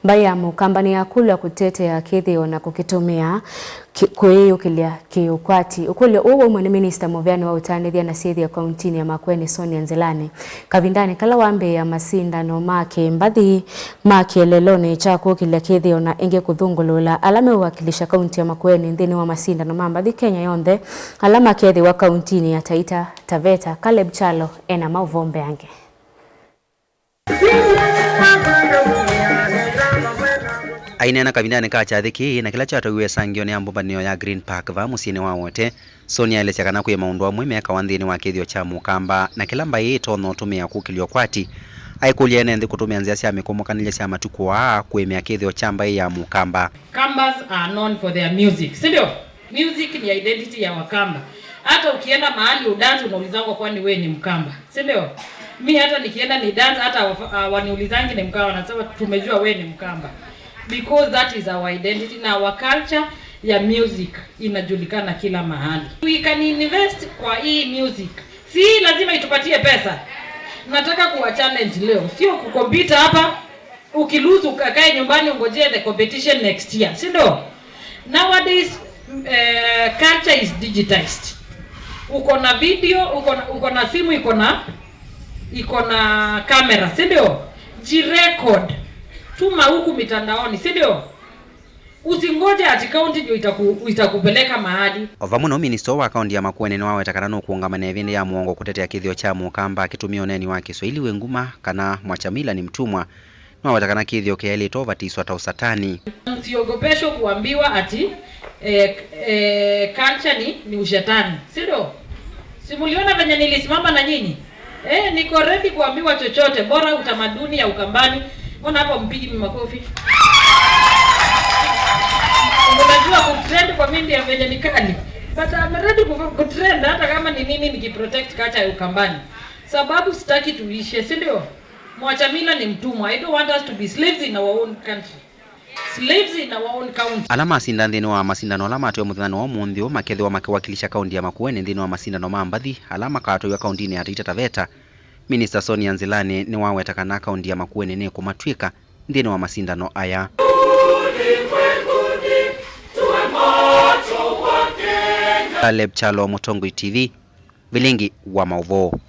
Mbai ya Mukamba Niyakulwa Kutetea, Kithio na Kukitumia Kwiyukilya Kiukwati.Ukulyo Waumwa ni Minista Muveani wa Utandithya na Syithio Kauntini ya Makueni Sonia Nzilani. Kavindani kala Wambiia Masindano make Mbathi ma Kieleloni cha Kukilya Kithio na Ingi Kuthungulula ala Meuwakilisha Kaunti ya Makueni nthini wa Masindano ma Mbathi Kenya yonthe ala makethi wa Kauntini ya Taita Taveta Caleb Chalo ena mauvombe yange. Ainena Kavindani ka chathiki na kila chato uwe sangio ni ambombanio ya Green Park va musini wa wote. Sonia ile chakana kuye maundu wa mweme ka wanthini wa Kithio cha Mukamba na kila Mbai itono tumia Kukilya Ukwati. Aikulya ene nthi kutumia nzia cia mikomokanile cia matuku wa kuemea Kithio cha Mbai ya Mukamba. Kambas are known for their music. Syithio, music ni identity ya Wakamba. Hata ukienda mahali udance unaulizwa kwani wewe ni Mkamba. Syithio, mimi hata nikienda ni dance hata waniulizangi ni Mkamba, wanasema tumejua wewe ni Mkamba. Because that is our identity na our culture ya music inajulikana kila mahali. We can invest kwa hii music. Si lazima itupatie pesa. Nataka kuwa challenge leo. Sio kukompita hapa. Ukiluzu ukakae nyumbani ungojee the competition next year. Si ndio? Nowadays culture is digitized. Uko na video, uko na simu, iko na camera, si ndio? Jirecord. Tuma huku mitandaoni, si ndio? Usingoje ati kaunti ndio itakupeleka mahali. Ovamuno Minista wa kaunti ya Makueni wawe takarano kuungama na evende ya muongo kutetea Kithio cha Mukamba akitumia oneni wa Kiswahili wenguma kana mwachamila ni mtumwa. Wawe takana Kithio kieli tovatiswa ta usatani. Usiogopeshwe kuambiwa ati culture ni ushetani, si ndio? Simuliona venye nilisimama na nyinyi? Niko ready kuambiwa chochote bora utamaduni ya Ukambani. Mbona hapa mpigi makofi? Unajua kutrend kwa mimi ndio venye nikali. But I'm ready kutrend hata kama ni nini nikiprotect culture ya Ukambani. Sababu sitaki tuishe, si ndio? Mwachamila ni mtumwa. I don't want us to be slaves in our own country. Slaves in our own county. Alama Masindano wa Masindano alama atoe muthano wa munthio makethi wa Makuwakilisha kaunti ya Makueni nthini wa Masindano ma Mbathi alama kaatoi wa Kauntini ya Taita Taveta. Minista Sonia Nzilani ni waweta kana kaunti ya Makueni ni kumatwika nthini wa Masindano aya. Caleb Chalo, Mutongoi TV, Vilingi wa Mauvo.